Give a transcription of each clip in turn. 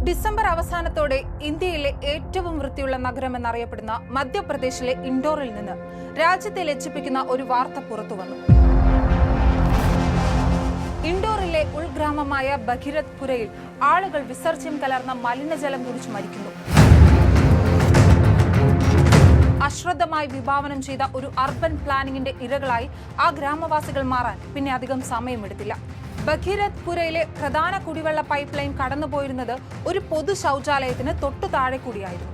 December അവസാനത്തോടെ ഇന്ത്യയിലെ ഏറ്റവും വൃത്തിയുള്ള നഗരമെന്നറിയപ്പെടുന്ന മധ്യപ്രദേശിലെ ഇൻഡോറിൽ നിന്ന് രാജ്യത്തെ ലജ്ജിപ്പിക്കുന്ന ഒരു വാർത്ത പുറത്തുവന്നു. ഇൻഡോറിലെ ഉൾഗ്രാമമായ ഭഗീരഥ്പുരയിൽ ആളുകൾ വിസർജ്യം കലർന്ന മലിനജലം കുടിച്ച് മരിക്കുന്നു. അശ്രദ്ധമായി വിഭാവനം ചെയ്ത ഒരു അർബൻ പ്ലാനിങ്ങിന്റെ ഇരകളായി ആ ഗ്രാമവാസികൾ മാറാൻ പിന്നെ അധികം സമയമെടുത്തില്ല. ഭഗീരഥ്പുരയിലെ പ്രധാന കുടിവെള്ള പൈപ്പ് ലൈൻ കടന്നുപോയിരുന്നത് ഒരു പൊതു ശൗചാലയത്തിന് തൊട്ടു താഴെ കൂടിയായിരുന്നു.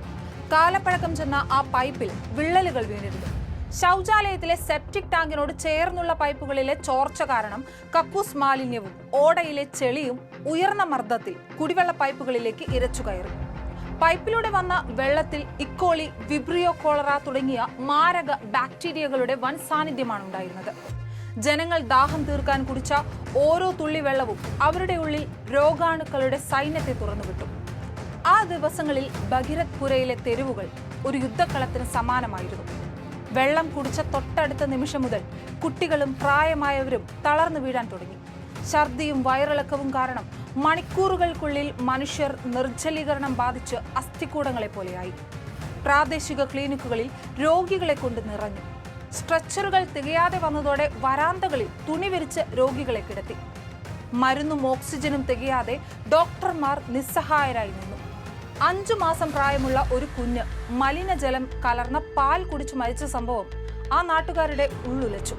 കാലപ്പഴക്കം ചെന്ന ആ പൈപ്പിൽ വിള്ളലുകൾ വീണിരുന്നു. ശൗചാലയത്തിലെ സെപ്റ്റിക് ടാങ്കിനോട് ചേർന്നുള്ള പൈപ്പുകളിലെ ചോർച്ച കാരണം കക്കൂസ് മാലിന്യവും ഓടയിലെ ചെളിയും ഉയർന്ന മർദ്ദത്തിൽ കുടിവെള്ള പൈപ്പുകളിലേക്ക് ഇരച്ചു കയറി. പൈപ്പിലൂടെ വന്ന വെള്ളത്തിൽ ഇക്കോളി, വിബ്രിയോ കോളറ തുടങ്ങിയ മാരക ബാക്ടീരിയകളുടെ വൻ സാന്നിധ്യമാണ് ഉണ്ടായിരുന്നത്. ജനങ്ങൾ ദാഹം തീർക്കാൻ കുടിച്ച ഓരോ തുള്ളി വെള്ളവും അവരുടെ ഉള്ളിൽ രോഗാണുക്കളുടെ സൈന്യത്തെ തുറന്നുവിട്ടു. ആ ദിവസങ്ങളിൽ ഭഗീരഥ്പുരയിലെ തെരുവുകൾ ഒരു യുദ്ധക്കളത്തിന് സമാനമായിരുന്നു. വെള്ളം കുടിച്ച തൊട്ടടുത്ത നിമിഷം മുതൽ കുട്ടികളും പ്രായമായവരും തളർന്നു വീഴാൻ തുടങ്ങി. ഛർദിയും വയറിളക്കവും കാരണം മണിക്കൂറുകൾക്കുള്ളിൽ മനുഷ്യർ നിർജ്ജലീകരണം ബാധിച്ച് അസ്ഥികൂടങ്ങളെ പോലെയായി. പ്രാദേശിക ക്ലിനിക്കുകളിൽ രോഗികളെ കൊണ്ട് നിറഞ്ഞു. സ്ട്രെച്ചറുകൾ തികയാതെ വന്നതോടെ വരാന്തകളിൽ തുണി വിരിച്ച് രോഗികളെ കിടത്തി. മരുന്നും ഓക്സിജനും തികയാതെ ഡോക്ടർമാർ നിസ്സഹായരായി നിന്നു. 5 മാസം പ്രായമുള്ള ഒരു കുഞ്ഞ് മലിനജലം കലർന്ന പാൽ കുടിച്ചു മരിച്ച സംഭവം ആ നാട്ടുകാരുടെ ഉള്ളുലച്ചു.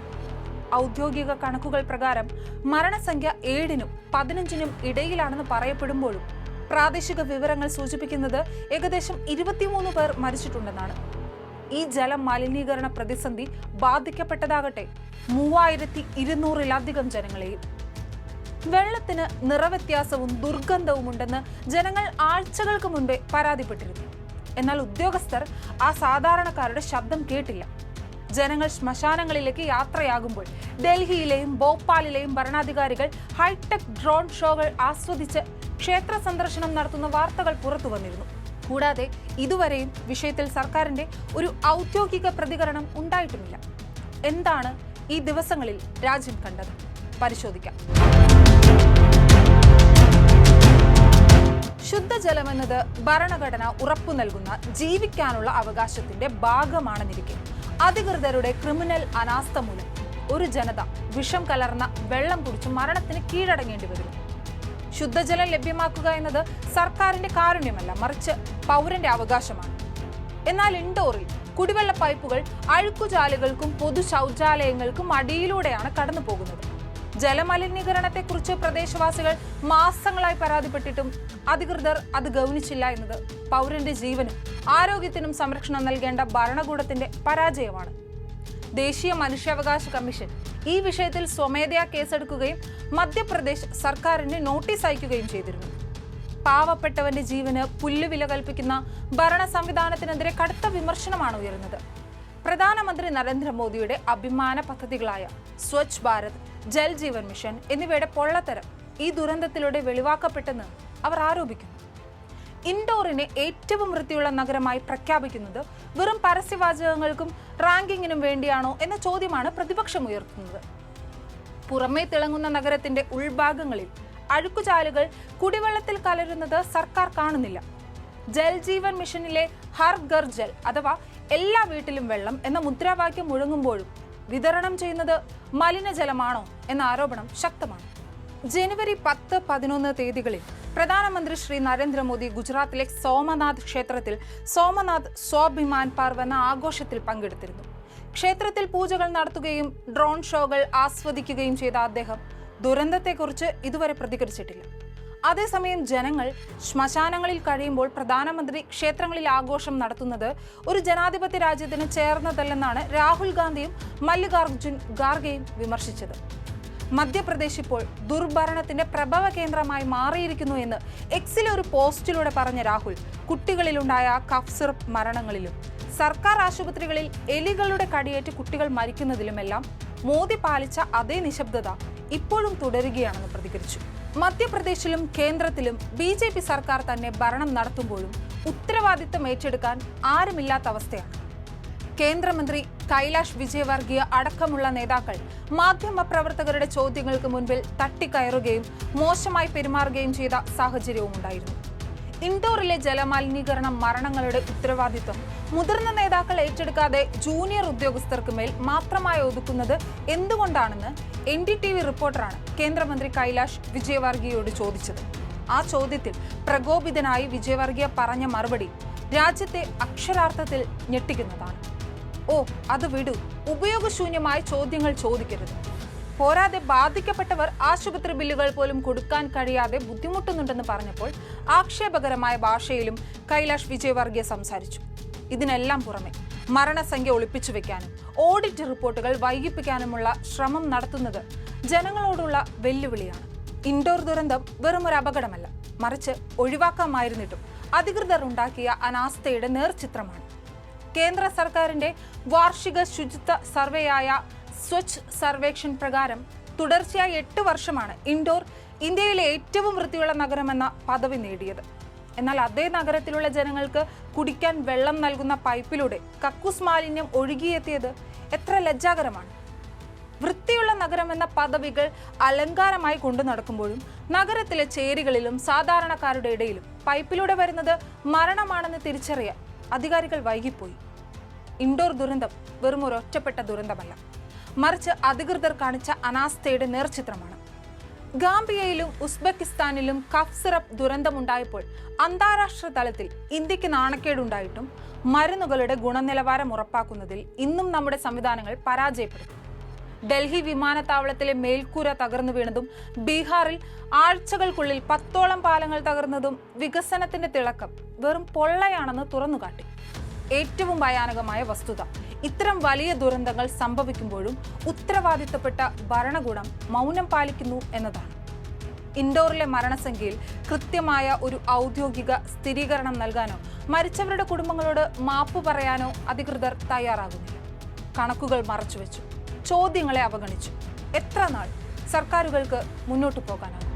ഔദ്യോഗിക കണക്കുകൾ പ്രകാരം മരണസംഖ്യ 7-നും 15-നും ഇടയിലാണെന്ന് പറയപ്പെടുമ്പോഴും പ്രാദേശിക വിവരങ്ങൾ സൂചിപ്പിക്കുന്നത് ഏകദേശം 23 പേർ മരിച്ചിട്ടുണ്ടെന്നാണ്. ഈ ജല മലിനീകരണ പ്രതിസന്ധി ബാധിക്കപ്പെട്ടതാകട്ടെ 3200-ലധികം ജനങ്ങളെയും. വെള്ളത്തിന് നിറവ്യത്യാസവും ദുർഗന്ധവും ഉണ്ടെന്ന് ജനങ്ങൾ ആഴ്ചകൾക്ക് മുൻപേ പരാതിപ്പെട്ടിരുന്നു. എന്നാൽ ഉദ്യോഗസ്ഥർ ആ സാധാരണക്കാരുടെ ശബ്ദം കേട്ടില്ല. ജനങ്ങൾ ശ്മശാനങ്ങളിലേക്ക് യാത്രയാകുമ്പോൾ ഡൽഹിയിലെയും ഭോപ്പാലിലെയും ഭരണാധികാരികൾ ഹൈടെക് ഡ്രോൺ ഷോകൾ ആസ്വദിച്ച് ക്ഷേത്ര സന്ദർശനം നടത്തുന്ന വാർത്തകൾ പുറത്തു വന്നിരുന്നു. കൂടാതെ ഇതുവരെയും വിഷയത്തിൽ സർക്കാരിന്റെ ഒരു ഔദ്യോഗിക പ്രതികരണം ഉണ്ടായിട്ടുമില്ല. എന്താണ് ഈ ദിവസങ്ങളിൽ രാജ്യം കണ്ടത്? പരിശോധിക്കാം. ശുദ്ധജലമെന്നത് ഭരണഘടന ഉറപ്പു നൽകുന്ന ജീവിക്കാനുള്ള അവകാശത്തിന്റെ ഭാഗമാണെന്നിരിക്കെ അധികൃതരുടെ ക്രിമിനൽ അനാസ്ഥ മൂലം ഒരു ജനത വിഷം കലർന്ന വെള്ളം കുടിച്ച് മരണത്തിന് കീഴടങ്ങേണ്ടി വരുന്നു. ശുദ്ധജലം ലഭ്യമാക്കുക എന്നത് സർക്കാരിന്റെ കാരുണ്യമല്ല, മറിച്ച് പൗരന്റെ അവകാശമാണ്. എന്നാൽ ഇൻഡോറിൽ കുടിവെള്ള പൈപ്പുകൾ അഴുക്കുചാലുകൾക്കും പൊതു ശൗചാലയങ്ങൾക്കും അടിയിലൂടെയാണ് കടന്നു പോകുന്നത്. ജലമലിനീകരണത്തെക്കുറിച്ച് പ്രദേശവാസികൾ മാസങ്ങളായി പരാതിപ്പെട്ടിട്ടും അധികൃതർ അത് ഗൗനിച്ചില്ല എന്നത് പൗരന്റെ ജീവനും ആരോഗ്യത്തിനും സംരക്ഷണം നൽകേണ്ട ഭരണകൂടത്തിന്റെ പരാജയമാണ്. ദേശീയ മനുഷ്യാവകാശ കമ്മീഷൻ ഈ വിഷയത്തിൽ സ്വമേധയാ കേസെടുക്കുകയും മധ്യപ്രദേശ് സർക്കാരിന് നോട്ടീസ് അയക്കുകയും ചെയ്തിരുന്നു. പാവപ്പെട്ടവന്റെ ജീവന് പുല്ലുവില കൽപ്പിക്കുന്ന ഭരണ സംവിധാനത്തിനെതിരെ കടുത്ത വിമർശനമാണ് ഉയരുന്നത്. പ്രധാനമന്ത്രി നരേന്ദ്രമോദിയുടെ അഭിമാന പദ്ധതികളായ സ്വച്ഛ് ഭാരത്, ജൽ ജീവൻ മിഷൻ എന്നിവയുടെ പൊള്ളത്തരം ഈ ദുരന്തത്തിലൂടെ വെളിവാക്കപ്പെട്ടെന്ന് അവർ ആരോപിക്കുന്നു. ഇൻഡോറിനെ ഏറ്റവും വൃത്തിയുള്ള നഗരമായി പ്രഖ്യാപിക്കുന്നത് വെറും പരസ്യവാചകങ്ങൾക്കും റാങ്കിങ്ങിനും വേണ്ടിയാണോ എന്ന ചോദ്യമാണ് പ്രതിപക്ഷം ഉയർത്തുന്നത്. പുറമേ തിളങ്ങുന്ന നഗരത്തിന്റെ ഉൾഭാഗങ്ങളിൽ അഴുക്കുചാലുകൾ കുടിവെള്ളത്തിൽ കലരുന്നത് സർക്കാർ കാണുന്നില്ല. ജൽ ജീവൻ മിഷനിലെ ഹർ ഘർ ജൽ അഥവാ എല്ലാ വീട്ടിലും വെള്ളം എന്ന മുദ്രാവാക്യം മുഴങ്ങുമ്പോഴും വിതരണം ചെയ്യുന്നത് മലിനജലമാണോ എന്ന ആരോപണം ശക്തമാണ്. ജനുവരി 10-11 തീയതികളിൽ പ്രധാനമന്ത്രി ശ്രീ നരേന്ദ്രമോദി ഗുജറാത്തിലെ സോമനാഥ് ക്ഷേത്രത്തിൽ സോമനാഥ് സ്വാഭിമാൻ പർവ് എന്ന ആഘോഷത്തിൽ പങ്കെടുത്തിരുന്നു. ക്ഷേത്രത്തിൽ പൂജകൾ നടത്തുകയും ഡ്രോൺ ഷോകൾ ആസ്വദിക്കുകയും ചെയ്ത അദ്ദേഹം ദുരന്തത്തെക്കുറിച്ച് ഇതുവരെ പ്രതികരിച്ചിട്ടില്ല. അതേസമയം ജനങ്ങൾ ശ്മശാനങ്ങളിൽ കഴിയുമ്പോൾ പ്രധാനമന്ത്രി ക്ഷേത്രങ്ങളിൽ ആഘോഷം നടത്തുന്നത് ഒരു ജനാധിപത്യ രാജ്യത്തിന് ചേർന്നതല്ലെന്നാണ് രാഹുൽ ഗാന്ധിയും മല്ലികാർജുൻ ഖാർഗെയും വിമർശിച്ചത്. മധ്യപ്രദേശ് ഇപ്പോൾ ദുർഭരണത്തിന്റെ പ്രഭവ കേന്ദ്രമായി മാറിയിരിക്കുന്നു എന്ന് എക്സിലെ ഒരു പോസ്റ്റിലൂടെ പറഞ്ഞ രാഹുൽ കുട്ടികളിലുണ്ടായ കഫ് സിറപ്പ് മരണങ്ങളിലും സർക്കാർ ആശുപത്രികളിൽ എലികളുടെ കടിയേറ്റ് കുട്ടികൾ മരിക്കുന്നതിലുമെല്ലാം മോദി പാലിച്ച അതേ നിശബ്ദത ഇപ്പോഴും തുടരുകയാണെന്ന് പ്രതികരിച്ചു. മധ്യപ്രദേശിലും കേന്ദ്രത്തിലും BJP സർക്കാർ തന്നെ ഭരണം നടത്തുമ്പോഴും ഉത്തരവാദിത്തം ഏറ്റെടുക്കാൻ ആരുമില്ലാത്ത അവസ്ഥയാണ്. കേന്ദ്രമന്ത്രി കൈലാഷ് വിജയവർഗീയ അടക്കമുള്ള നേതാക്കൾ മാധ്യമപ്രവർത്തകരുടെ ചോദ്യങ്ങൾക്ക് മുൻപിൽ തട്ടിക്കയറുകയും മോശമായി പെരുമാറുകയും ചെയ്ത സാഹചര്യവും ഉണ്ടായിരുന്നു. ഇൻഡോറിലെ ജലമലിനീകരണ മരണങ്ങളുടെ ഉത്തരവാദിത്വം മുതിർന്ന നേതാക്കൾ ഏറ്റെടുക്കാതെ ജൂനിയർ ഉദ്യോഗസ്ഥർക്ക് മേൽ മാത്രമായി ഒതുക്കുന്നത് എന്തുകൊണ്ടാണെന്ന് NDTV റിപ്പോർട്ടറാണ് കേന്ദ്രമന്ത്രി കൈലാഷ് വിജയവർഗിയയോട് ചോദിച്ചത്. ആ ചോദ്യത്തിൽ പ്രകോപിതനായി വിജയവർഗിയ പറഞ്ഞ മറുപടി രാജ്യത്തെ അക്ഷരാർത്ഥത്തിൽ ഞെട്ടിക്കുന്നതാണ്. ഓ, അത് വിടൂ, ഉപയോഗശൂന്യമായ ചോദ്യങ്ങൾ ചോദിക്കരുത്. പോരാതെ ബാധിക്കപ്പെട്ടവർ ആശുപത്രി ബില്ലുകൾ പോലും കൊടുക്കാൻ കഴിയാതെ ബുദ്ധിമുട്ടുന്നുണ്ടെന്ന് പറഞ്ഞപ്പോൾ ആക്ഷേപകരമായ ഭാഷയിലും കൈലാഷ് വിജയവർഗിയ സംസാരിച്ചു. ഇതിനെല്ലാം പുറമെ മരണസംഖ്യ ഒളിപ്പിച്ചു വെക്കാനും ഓഡിറ്റ് റിപ്പോർട്ടുകൾ വൈകിപ്പിക്കാനുമുള്ള ശ്രമം നടത്തുന്നത് ജനങ്ങളോടുള്ള വെല്ലുവിളിയാണ്. ഇൻഡോർ ദുരന്തം വെറുമൊരു അപകടമല്ല, മറിച്ച് ഒഴിവാക്കാമായിരുന്നിട്ടും അധികൃതർ ഉണ്ടാക്കിയ അനാസ്ഥയുടെ നേർചിത്രമാണ്. കേന്ദ്ര സർക്കാരിന്റെ വാർഷിക ശുചിത്വ സർവേയായ സ്വച്ഛ് സർവേക്ഷൺ പ്രകാരം തുടർച്ചയായി 8 വർഷമാണ് ഇൻഡോർ ഇന്ത്യയിലെ ഏറ്റവും വൃത്തിയുള്ള നഗരമെന്ന പദവി നേടിയത്. എന്നാൽ അതേ നഗരത്തിലുള്ള ജനങ്ങൾക്ക് കുടിക്കാൻ വെള്ളം നൽകുന്ന പൈപ്പിലൂടെ കക്കൂസ് മാലിന്യം ഒഴുകിയെത്തിയത് എത്ര ലജ്ജാകരമാണ്. വൃത്തിയുള്ള നഗരമെന്ന പദവികൾ അലങ്കാരമായി കൊണ്ടു നടക്കുമ്പോഴും നഗരത്തിലെ ചേരികളിലും സാധാരണക്കാരുടെ ഇടയിലും പൈപ്പിലൂടെ വരുന്നത് മരണമാണെന്ന് തിരിച്ചറിയാൻ അധികാരികൾ വൈകിപ്പോയി. ഇൻഡോർ ദുരന്തം വെറും ഒരു ഒറ്റപ്പെട്ട ദുരന്തമല്ല, മറിച്ച് അധികൃതർ കാണിച്ച അനാസ്ഥയുടെ നേർചിത്രമാണ്. ഗാംബിയയിലും ഉസ്ബെക്കിസ്ഥാനിലും കഫ് സിറപ്പ് ദുരന്തമുണ്ടായപ്പോൾ അന്താരാഷ്ട്ര തലത്തിൽ ഇന്ത്യക്ക് നാണക്കേടുണ്ടായിട്ടും മരുന്നുകളുടെ ഗുണനിലവാരം ഉറപ്പാക്കുന്നതിൽ ഇന്നും നമ്മുടെ സംവിധാനങ്ങൾ പരാജയപ്പെടുന്നു. ഡൽഹി വിമാനത്താവളത്തിലെ മേൽക്കൂര തകർന്നു വീണതും ബീഹാറിൽ ആഴ്ചകൾക്കുള്ളിൽ 10ഓളം പാലങ്ങൾ തകർന്നതും വികസനത്തിന്റെ തിളക്കം വെറും പൊള്ളയാണെന്ന് തുറന്നുകാട്ടി. ഏറ്റവും ഭയാനകമായ വസ്തുത, ഇത്തരം വലിയ ദുരന്തങ്ങൾ സംഭവിക്കുമ്പോഴും ഉത്തരവാദിത്തപ്പെട്ട ഭരണകൂടം മൗനം പാലിക്കുന്നു എന്നതാണ്. ഇൻഡോറിലെ മരണസംഖ്യയിൽ കൃത്യമായ ഒരു ഔദ്യോഗിക സ്ഥിരീകരണം നൽകാനോ മരിച്ചവരുടെ കുടുംബങ്ങളോട് മാപ്പ് പറയാനോ അധികൃതർ തയ്യാറാകുന്നില്ല. കണക്കുകൾ മറച്ചുവെച്ചു, ചോദ്യങ്ങളെ അവഗണിച്ചു. എത്ര നാൾ സർക്കാരുകൾക്ക് മുന്നോട്ടു പോകാനാകും?